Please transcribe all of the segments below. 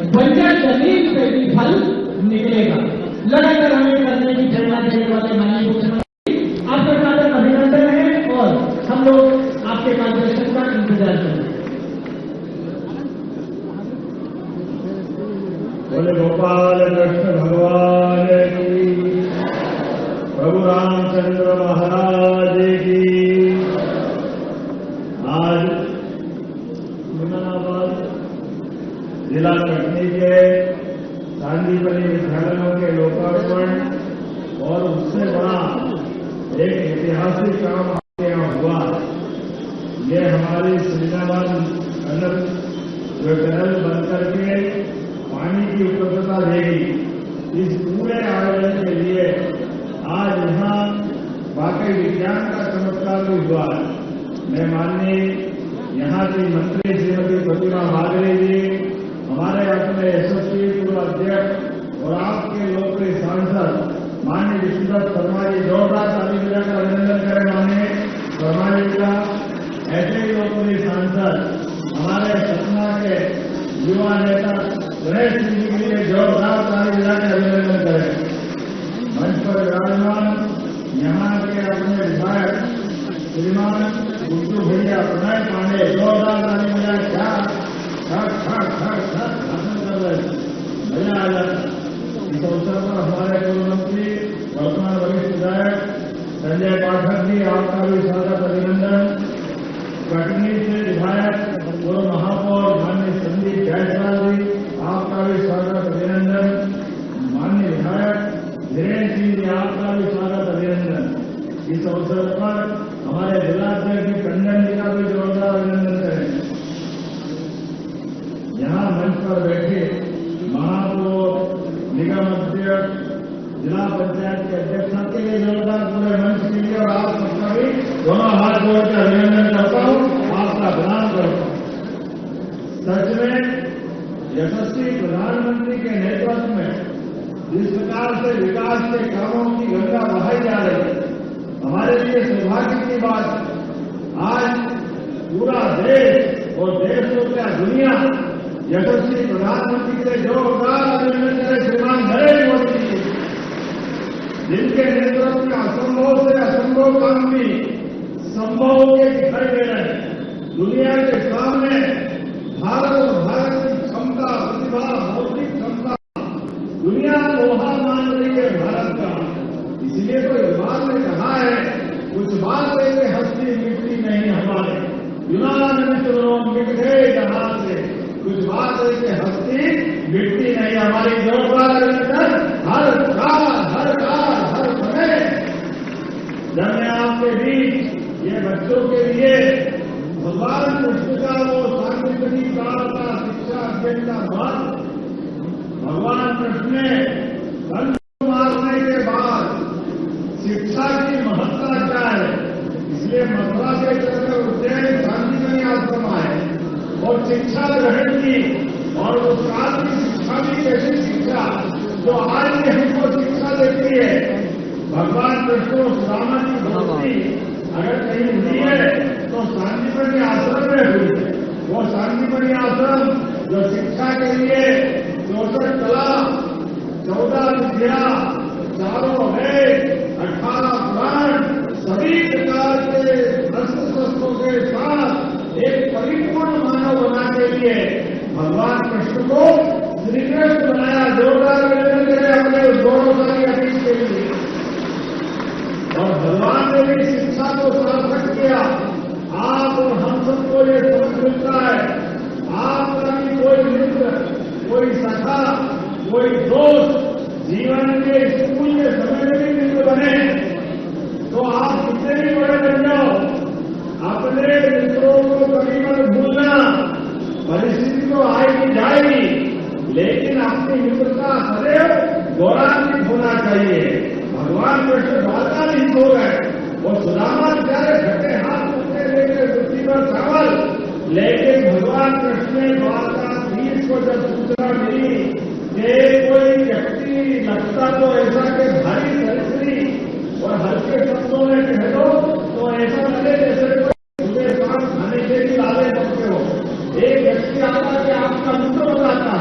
बंजर जमीन पे भी फल निकलेगा। लगातार हमें करने की प्रेरणा देने वाले माननीय मुख्यमंत्री आपका सादर अभिनंदन है और हम लोग आपके मार्गदर्शन का इंतजार करें। बोले गोपाल कृष्ण भगवान की, प्रभु रामचंद्र महाराज की। आज मुमनाबाद जिला कटनी के सांदीपनी विद्यालयों के लोकार्पण और उससे बड़ा एक ऐतिहासिक काम आपके यहाँ हुआ। ये हमारी सुल्तानाबाद अनब जो टनल बन करके पानी की उपलब्धता देगी, इस पूरे आयोजन के लिए आज यहाँ वाकई विज्ञान का चमत्कार भी हुआ है। मैं माननीय यहाँ की मंत्री श्रीमती प्रतिमा बागरे जी, हमारे अपने एसएसपी पूर्व अध्यक्ष और आपके लोकप्रिय सांसद माननीय विष्णुदत्त शर्मा जी, जोरदार ताली बजाकर अभिनंदन करें माननीय शर्मा जी का। ऐसे ही लोकप्रिय सांसद हमारे सतना के युवा नेता गणेश सिंह जी के लिए जोरदार ताली बजाकर अभिनंदन करें। मंच पर विराजमान यहाँ के अपने विधायक श्रीमान गुड्डू भैया प्रणय पांडे, जोरदार ताली बजाकर क्या भाषण कर रहे, मजा आ जाता। इस अवसर पर हमारे पूर्व मंत्री वर्तमान वरिष्ठ विधायक संजय पाठक जी, आपका भी स्वागत अभिनंदन। कटनी से विधायक पूर्व महापौर माननीय संदीप जायसवाल जी, आपका भी स्वागत अभिनंदन। माननीय विधायक धीरेन्द्र सिंह जी, आपका भी स्वागत अभिनंदन। इस अवसर पर हमारे जिलाध्यक्ष टंडन जी का भी जोरदार अभिनंदन करें। यहाँ मंच पर बैठे महापौर, निगम अध्यक्ष, जिला पंचायत के अध्यक्ष के लिए जोरदार पूरे मंच के लिए और आप सबका भी दोनों हाथ जोड़कर अभिनंदन करता हूँ, आपका प्रणाम करता हूँ। सच में यशस्वी प्रधानमंत्री के नेतृत्व में जिस प्रकार से विकास के कामों की गंगा बहाई जा रही है, हमारे लिए सौभाग्य की बात है। आज पूरा देश और देश को क्या दुनिया यशस्वी प्रधानमंत्री के जोरदार अभिनंदन करें श्रीमान नरेंद्र मोदी जी, जिनके नेतृत्व में असंभव से असंभव काम भी संभव होकर दिखाई दे रहे हैं। दुनिया के सामने भारत और भारत की क्षमता, प्रतिभा, बौद्धिक क्षमता दुनिया लोहा मान रही है भारत का। इसलिए तो युवा ने कहा है, कुछ बात है कि हस्ती मिट्टी नहीं हमारे, यूनान मित्रों मिट गए जहां से, कुछ बात है कि हस्ती मिट्टी नहीं हमारी। जोरदार हर काल हर समय जब मैं आपके बीच ये बच्चों के लिए भगवान कृष्ण का वो सांस्कृतिक काल का शिक्षा अध्ययन का बात, भगवान कृष्ण ने कंस मारने के बाद शिक्षा की महत्ता क्या है, इसलिए मथुरा से चलकर उज्जैन शांतिमय आश्रम आए और शिक्षा ग्रहण की। और उस काल की शिक्षा भी कैसी शिक्षा जो आज भी हमको शिक्षा देती है। भगवान कृष्ण सुदामा की भक्ति अगर कहीं हुई है तो शांतिमय आश्रम में हुई है। वो शांतिमय आश्रम जो शिक्षा के लिए 64 कला, 14 विद्या, 4 वेद, 18 पुराण, सभी प्रकार के अस्त्र शस्त्रों के साथ एक परिपूर्ण मानव बनाने के लिए भगवान कृष्ण को श्री कृष्ण बनाया। जोरदार अभिनंदन करें अपने उस गौरवशाली अतीत के लिए। और भगवान ने भी शिक्षा को सार्थक किया। आप और हम सबको ये समझ मिलता है, आपका भी कोई मित्र, कोई सखा, कोई दोस्त जीवन के स्कूल के समय में भी मित्र बने तो आप कितने भी बड़े बन जाओ, अपने मित्रों को कभी मत भूलना। परिस्थिति तो आएगी जाएगी, लेकिन अपनी मित्रता सदैव गौरवान्वित होना चाहिए। भगवान कृष्ण द्वारकाधीश हो गए और सुदामा बेचारे घटे हाथ पकड़े लेकर पृथ्वी पर चावल, लेकिन भगवान कृष्ण ने द्वारकाधीश को जब सूचना मिली कि कोई व्यक्ति लगता तो ऐसा के भारी सरसरी और हल्के शब्दों में कह दो तो ऐसा लगे जैसे कोई सुबह शाम खाने के लिए लाले पकते हो। एक व्यक्ति आता कि आपका मित्र बताता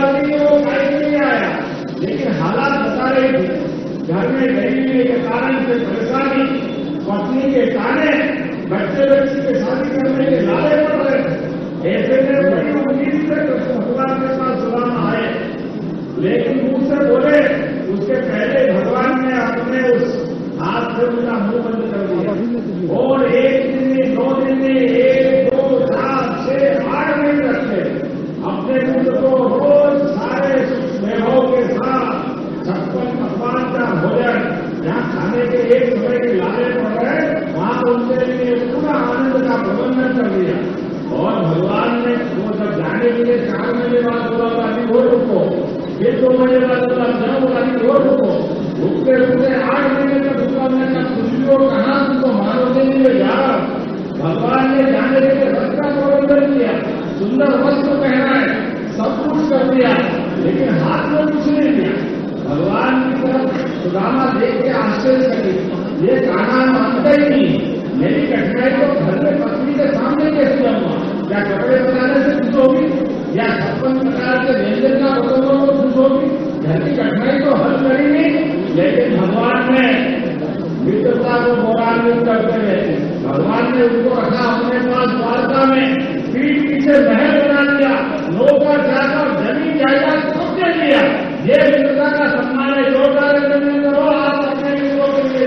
वाली वो कहीं नहीं आया, लेकिन हालात बता रही थी घर में गरीबी के कारण से परेशानी, पत्नी के ताने, बच्चे के शादी करने के लाले पड़ रहे थे। ऐसे में बड़ी उम्मीद से भगवान के पास सुनाना आए, लेकिन मुंह से बोले उसके पहले भगवान ने अपने उस हाथ से उनका मुंह बंद कर दिया और 1 दिन में 2 दिन में 1, 2, 4, 6, 8 मिनट रखते अपने मुंह को रोज सारे वैभव के साथ 56 पकवान का भोजन जहाँ खाने के एक समय के लाले पड़ रहे वहां उनके लिए पूरा आनंद का प्रबंधन कर दिया। और भगवान ने वो जब जाने के लिए 4 महीने बाद बोला अभी वो रुको, फिर 2 महीने बाद बोला जाओ अभी वो रुको, रुकते रुकते 8 महीने तक रुका। मैंने खुशियों कहा तुमको मारोगे नहीं यार। भगवान ने जाने के लिए रथ का प्रबंधन किया, सुंदर वस्त्र पहनाए, सब कुछ कर दिया, लेकिन हाथ में कुछ नहीं दिया। भगवान की तरफ सुदामा देख के आश्चर्य करी, ये कान्हा मानता ही नहीं, मेरी कठिनाई तो घर में पत्नी के सामने कैसे जाऊंगा? क्या कपड़े बनाने से खुश होगी या 56 प्रकार के व्यंजन का बतौर को खुश होगी? घर की कठिनाई तो हल करी नहीं। लेकिन भगवान ने मित्रता को गौरवान्वित करते हुए भगवान ने उनको रखा अपने पास द्वारका में, पीठ पीछे महल बना दिया, नौकर जाकर जमीन जायदाद सबसे लिया। ये मित्रता का सम्मान है। जोरदार करो आप अपने मित्रों के लिए।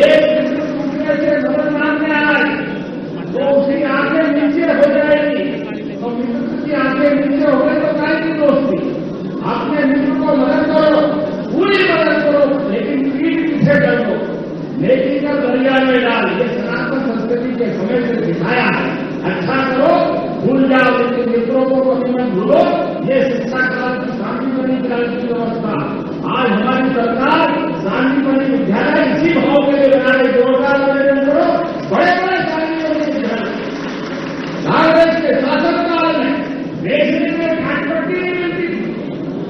एक मित्र टूटने से मदद मांगने आए तो उसकी आंखें नीचे हो जाएगी, तो मित्र की आंखें नीचे हो गए तो काय की दोस्ती? अपने मित्र को मदद करो, पूरी मदद करो, लेकिन पीठ पीछे करो, नेकी का दरिया में डाल। ये सनातन संस्कृति के समय से दिखाया है। अच्छा करो, भूल जाओ, लेकिन मित्रों को कभी मत भूलो। ये शिक्षा काल की शांतिमणि क्रांति की व्यवस्था आज हमारी सरकार शांतिमणि विद्यालय इसी भाव के लिए बना रही। जोरदार आवेदन करो, बड़े बड़े शांतिमणि विद्यालय। कांग्रेस के शासनकाल में बेचने में घाटपट्टी नहीं मिलती थी,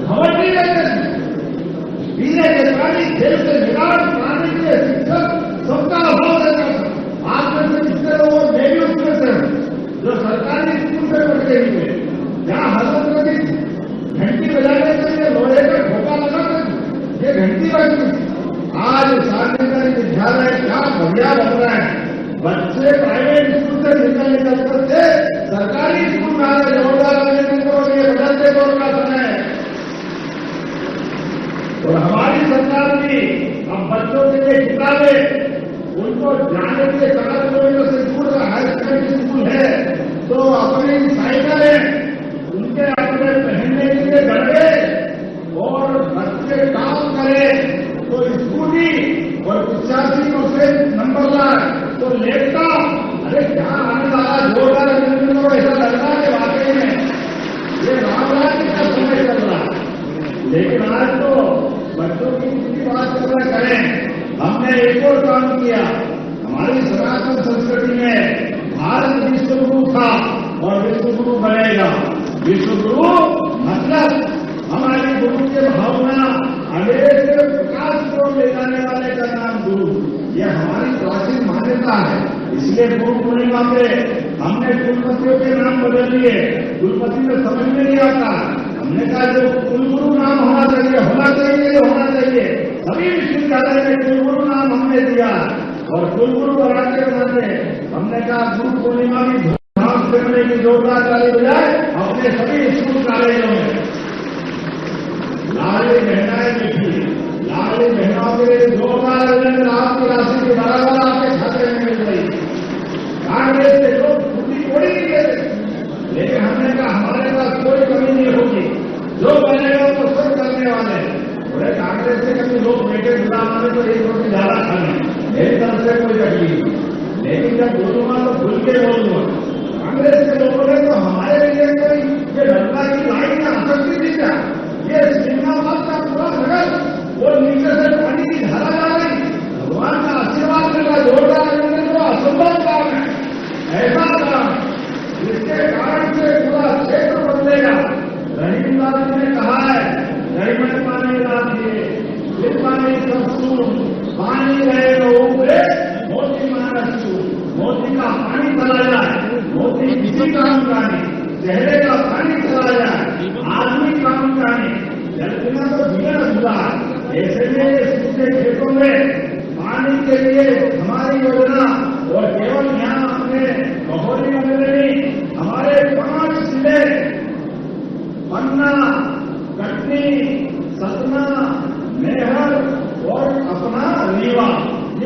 भवन नहीं रहते थे, पीने के पानी, खेल के मैदान, पानी के शिक्षक सबका अभाव रहता था। आज में से जितने लोग मैं भी उसमें से हूं जो सरकारी स्कूल से पढ़ के निकले, जहाँ हालत लगी घंटी बजाने के लिए लोहे का धोखा लगा था, ये घंटी बजी। आज शांतिमणि विद्यालय क्या बढ़िया बन रहा है। बच्चे प्राइवेट स्कूल से निकल करके सरकारी स्कूल में आ रहे। जोरदार आवेदन करो, ये बदलते दौर का समय है। और हमारी सरकार भी अब बच्चों के लिए किताबें, उनको जाने के 4 किलोमीटर से दूर हाई सेकेंडरी स्कूल है तो अपनी साइकिलें, उनके अपने पहनने के लिए गड़े और बच्चे काम करें तो स्कूटी और 85% नंबर लाए तो लैपटॉप। अरे क्या आने वाला जोरदार ऐसा लग रहा है वाकई में ये रामराज्य का समय चल रहा है। लेकिन आज तो बच्चों की कितनी बात करें। हमने एक और काम किया, हमारी सनातन संस्कृति में भारत विश्वगुरु था और विश्वगुरु बनेगा। विश्वगुरु मतलब हमारी गुरु की भावना, अंग्रेज से प्रकाश को ले जाने वाले का नाम गुरु। यह हमारी प्राचीन मान्यता है। इसलिए गुरु पूर्णिमा पे हमने कुलपतियों के नाम बदल दिए। कुलपति में समझ में नहीं आता, हमने कहा जो कुलगुरु नाम होना चाहिए होना चाहिए। सभी विश्वविद्यालय में कुलगुरु नाम हमने दिया और कुलगुरु बनाते बनाते हमने कहा गुरु पूर्णिमा की धूमधाम से मनेगी। जोरदार ताली बजाए अपने सभी स्कूल कॉलेजों में। लाडली बहनाएं बैठी, लाडली बहनों के लिए जोरदार आवेदन आपकी राशि के बराबर आपके खाते में मिल रही। कांग्रेस से लोग छुट्टी कोई नहीं देते, लेकिन हमने कहा हमारे पास कोई कमी नहीं होगी, जो बनेगा वो सब करने वाले। बोले कांग्रेस से कभी लोग बेटे गुलाम आने तो 1 रोटी ज्यादा खाने, मेरी तरफ से कोई तकलीफ नहीं। लेकिन जब बोलूंगा तो खुल के बोलूंगा। कांग्रेस के लोगों ने तो हमारे लिए कोई ये गंगा की लाइन में आसक्ति दी क्या? ये सिंगाबाद का पूरा नगर वो नीचे से पानी की धारा जा रही, भगवान का आशीर्वाद मिला। जोरदार तो असंभव काम है, ऐसा काम जिसके कारण से पूरा क्षेत्र बदलेगा। रहीमदास जी ने कहा है, रहीमत पानी लादिए, फिर पानी सब पानी रहे ऊपरे मोती मानस, मोती का पानी चला जाए, मोती किसी काम का नहीं, चेहरे का पानी चला जाए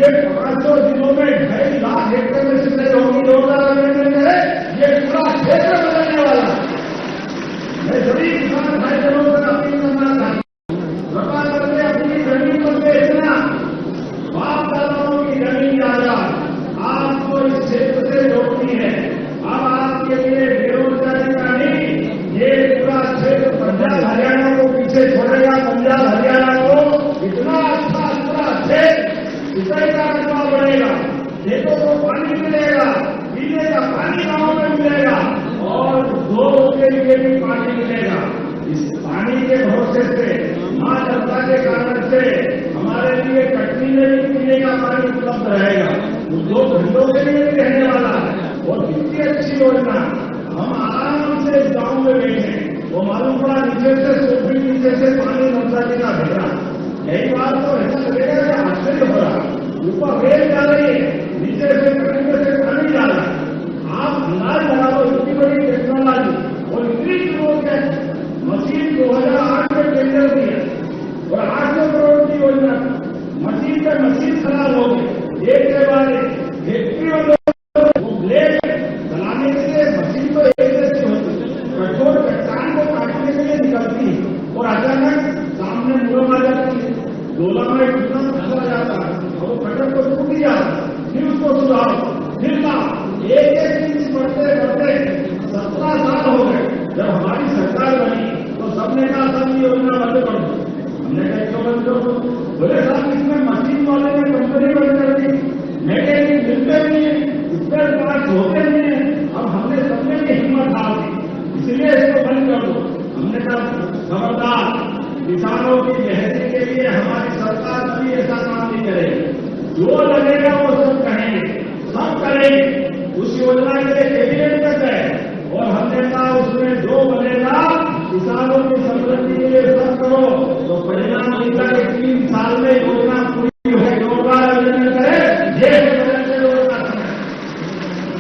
ये 500 जिलों में 2.5 लाख हेक्टेयर में सिंचाई होगी, 2000 अभिनंदन करें, ये पूरा क्षेत्र बदलने वाला है। मैं सभी किसान भाई बहनों से अपील करना चाहता हूं, कृपा करके अपनी जमीन पर बेचना, बाप दादाओं की जमीन आजाद आपको इस क्षेत्र से जोड़नी है। अब आपके लिए बेरोजगारी का नहीं, ये पूरा क्षेत्र पंजाब हरियाणा को पीछे छोड़ेगा। पंजाब हरियाणा को इतना अच्छा पूरा क्षेत्र सिंचाई का रकबा बढ़ेगा, खेतों को पानी मिलेगा, पीने का पानी गांव में मिलेगा और उद्योग के लिए भी पानी मिलेगा। इस पानी के भरोसे से, मां जनता के कारण से हमारे लिए कटनी में भी पीने का पानी उपलब्ध रहेगा, उद्योग धंधों के लिए भी रहने वाला है। और कितनी अच्छी योजना, हम आराम से गांव में बैठे, वो मालूम पड़ा नीचे से सोफी नीचे से पानी नौचाने का भेजा। यही बात तो ऐसा लगेगा कि आश्चर्य हो रहा, ऊपर रेल जा रही है, नीचे से कटने से पानी जा रहा है। आप अंदाज लगा लो, इतनी बड़ी टेक्नोलॉजी और इतनी जरूरत है। मशीन 2008 में टेंडर दिया और 800 करोड़ की योजना, मशीन पे मशीन खराब हो गई, एक के बाद फैक्ट्री वो ब्लेड चलाने के लिए मशीन तो एक जैसी होती, कठोर चट्टान को काटने के लिए निकलती और अचानक सामने मुरम आ जाती है, डोला में कितना फंसा जाता है और वो कटर को टूट जाता, फिर उसको सुधारो, फिर ना एक चीज बढ़ते बढ़ते 17 साल हो गए। जब हमारी सरकार बनी तो सबने कहा सब योजना बंद कर दो। हमने कहा क्यों बंद कर दो? बोले साहब इसमें मशीन वाले ने कंपनी बंद कर दी, मैकेनिक मिलते नहीं है, स्पेयर पार्ट होते नहीं है। अब हमने सबने की हिम्मत डाल दी, इसलिए इसको बंद कर दो। हमने कहा खबरदार, किसानों की बेहतरी के लिए हमारी सरकार कभी ऐसा काम नहीं करेगी। जो लगेगा वो सब कहेंगे, सब करेंगे। उस योजना के लिए कैबिनेट तक है और हमने कहा उसमें जो बनेगा किसानों की समृद्धि के लिए सब करो। तो परिणाम मिलता है 3 साल में योजना पूरी हो, 2 बार अभिनंदन करें,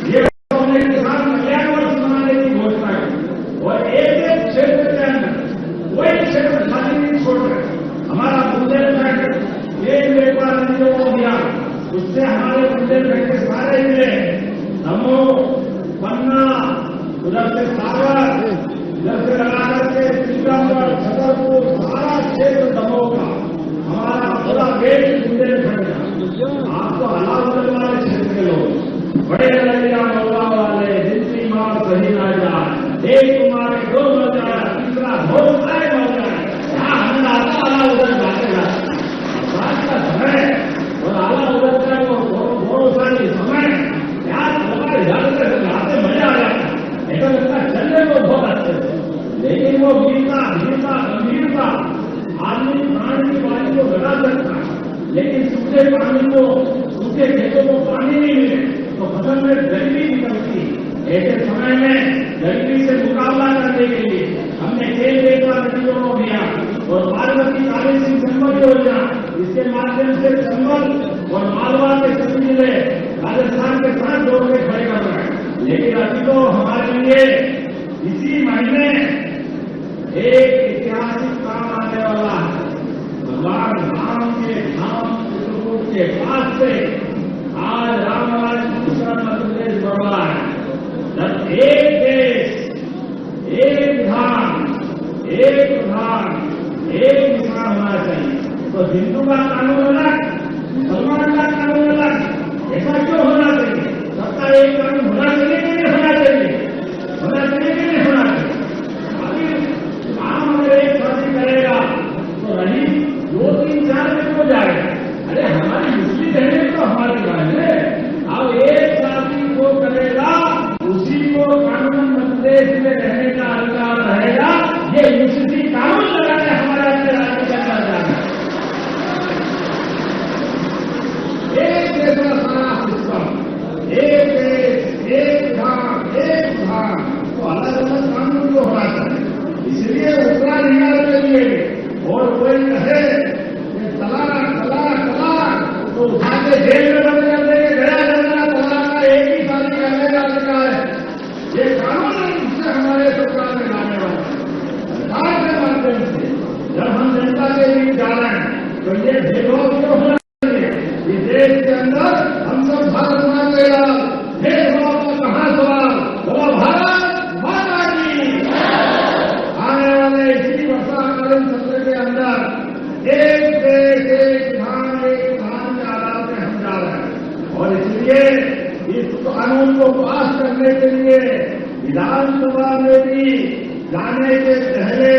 ये हमने किसान कल्याण वर्ष मनाने की घोषणा की और एक क्षेत्र के अंदर कोई क्षेत्र खाली नहीं छोड़ रहे। हमारा बुंदेलखंड एक व्यापार अभियान, उससे हमारे बुंदेलखंड के सारे जिले, दमोह, पन्ना, उधर से सागर, इधर से लगाकर के टीकमगढ़, छतरपुर, सारा क्षेत्र दमोह का हमारा पूरा देश बुंदेलखंड का। आपको अलाउद्दीन वाले क्षेत्र के लोग, बड़े लड़िया मौला वाले, जिनकी मां सही ना जाए, एक तुम्हारे 2 मर जाए, तीसरा बहुत सारे मर जाए। यहाँ हमने आता अलाउद्दीन बातेगा बात का समय और अलाउद्दीन का बहुत सारी समय याद हमारे जाते मजा आ जाता है। ऐसा लगता है चलने को बहुत अच्छे थे, लेकिन वो वीरता वीरता गंभीरता आदमी प्राण की बात को लगा सकता है, लेकिन सूखे पानी को, सूखे खेतों को पानी नहीं मिले तो फसल में गरीबी निकलती है। ऐसे समय में गरीबी से मुकाबला करने के लिए हमने खेल बेटा नदियों अभियान और पार्वती काली सिंह संबल योजना, इसके माध्यम से संबल और मालवा के सभी जिले राजस्थान के साथ जोड़ के खड़े कर रहे हैं। लेकिन अभी तो हमारे लिए इसी महीने एक ऐतिहासिक काम आने वाला है। भगवान राम के धाम चित्रकूट के पास से आज रामराज दूसरा मध्य प्रदेश बढ़ रहा है। जब एक देश, एक विधान, एक प्रधान, एक किसान होना चाहिए तो हिंदू का कानून अलग, मुसलमान का कानून अलग, ऐसा क्यों होना चाहिए? सबका एक कानून होना चाहिए कि नहीं होना चाहिए? होना चाहिए कि नहीं होना चाहिए? अभी काम अगर एक शादी करेगा तो रही 2, 3, 4 दिन हो जाएगा। अरे हमारी मुस्लिम बहनें तो हमारी बहन है, अब एक शादी को करेगा उसी को कानून प्रदेश में रहने का अधिकार रहेगा। ये यूनिवर्सिटी कानून लगाने हमारे अंदर राज्य सरकार जाना एक जैसा सारा सिस्टम, एक देश, एक विधान, एक विधान, तो अलग अलग कानून को होना चाहिए। इसलिए उत्तराधिकार के लिए और कोई कहे कि तलाक तलाक तलाक तो उठा के जेल में बंद कर देंगे, गया करना तलाक का एक ही शादी करने का अधिकार है। ये कानून इससे हमारे सरकार में लाने वाला सरकार के माध्यम से जब हम जनता के बीच जा रहे हैं तो ये भेदभाव क्यों होना चाहिए? इस देश के को पास करने के लिए विधानसभा में भी जाने के पहले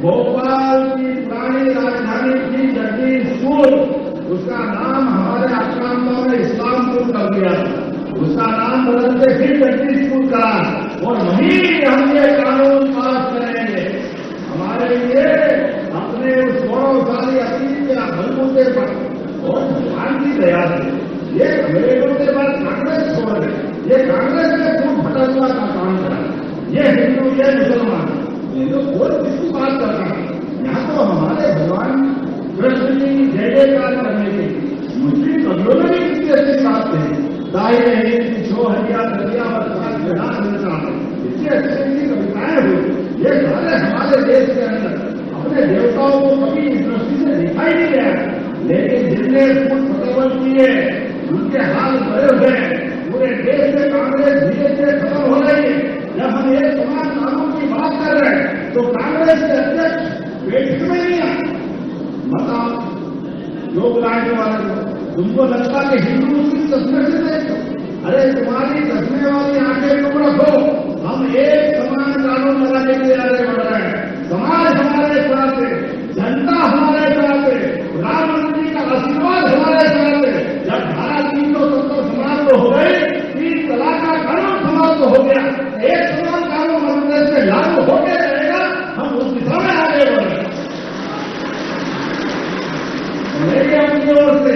भोपाल की पुरानी राजधानी थी जगदीश स्कूल, उसका नाम हमारे आक्रांताओं ने इस्लामपुर कर दिया था। उसका नाम बदलते फिर जगदीश स्कूल करा और वहीं हम ये कानून पास करेंगे। हमारे लिए अपने उस गौरवशाली अतीत के बलबूते पर और भगवान की दया से ये अंग्रेजों के बाद कांग्रेस छोड़ गए। ये कांग्रेस ने खूब भटकवा का काम करा। ये हिंदू, ये मुसलमान, ये तो कोई किसकी बात कर रहा है। यहाँ तो हमारे भगवान कृष्ण की जय जयकार करने के लिए मुस्लिम कवियों ने भी कितनी अच्छी बात कही। दाहिने हिंद छो हरिया दरिया बरसात जड़ा मिलता है, इतनी अच्छी अच्छी कविताएं हुई। ये सारे हमारे देश के अंदर अपने देवताओं को कभी इस दृष्टि से दिखाई नहीं गया, लेकिन जिनने फूट फतेवल किए उनके हाथ बड़े हुए। पूरे देश में कांग्रेस धीरे धीरे खत्म हो रही है। जब हम एक समान कानून की बात कर रहे हैं तो कांग्रेस के अध्यक्ष बैठक में नहीं आए। बताओ लोग लाने वाले तुमको लगता कि हिंदू मुस्लिम चश्मे से देखो। अरे तुम्हारी चश्मे वाली आंखें तुम रखो। हम एक समान कानून लगाने के लिए आगे बढ़ रहे हैं। समाज हमारे साथ है, जनता हमारे साथ है, प्रधानमंत्री का आशीर्वाद हमारे साथ है। जब धारा 370 समाप्त हो गई, 3 तलाक का कानून समाप्त हो गया, एक समान कानून मध्य प्रदेश में लागू होकर रहेगा। हम उस दिशा में आगे बढ़ रहे हैं। मेरी अपनी ओर से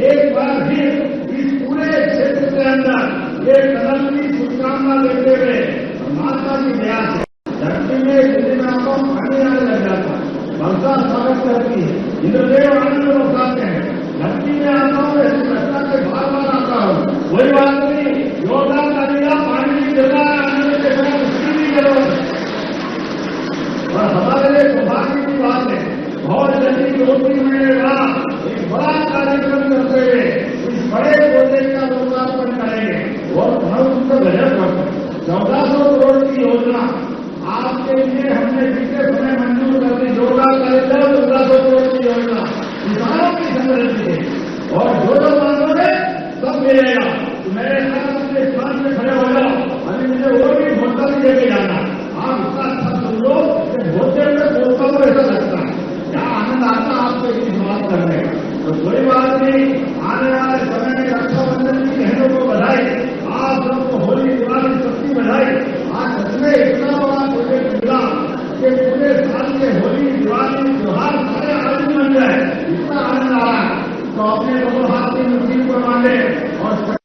एक बार फिर इस पूरे क्षेत्र के अंदर ये कदम की शुभकामना देते हुए माता की दया से धरती में दिल्ली में आपको पानी आने लग जाता है, वर्षा स्वागत करती है, इंद्रदेव आनंद बरसाते हैं। धरती में आता हूँ, ऐसी घटना से बार बार आता हूँ, कोई बात नहीं, योगदान करेगा, पानी की जगह आने के बाद उसकी भी जरूरत है। और हमारे लिए सौभाग्य की बात है, बहुत जल्दी 2-3 महीने बाद एक बड़ा कार्यक्रम करते हुए इस बड़े प्रोजेक्ट का लोकार्पण करेंगे और हम उनको बजट करते हैं। 1400 करोड़ की योजना आपके लिए हमने पिछले समय मंजूर कर दी। 1400 करोड़ की योजना किसानों की समृद्धि है और जो मांगोगे सब मिलेगा। मेरे साथ अपने स्थान में खड़े हो जाओ, अभी मुझे वो भी भोटा भी लेके जाना। आप इसका अच्छा सुन लो कि भोटे में बोलता हुआ ऐसा लगता है, क्या आनंद आता आपको इतनी बात करने का। तो कोई बात नहीं, आने वाले समय में रक्षाबंधन की बहनों को बधाई, आप सबको होली दिवाली सबकी बधाई। आज सच में इतना बड़ा प्रोजेक्ट मिला कि पूरे साल के होली दिवाली त्योहार सारे आनंद बन जाए, इतना आनंद आ रहा है। तो अपने दोनों हाथ की मुट्ठी को मांगे और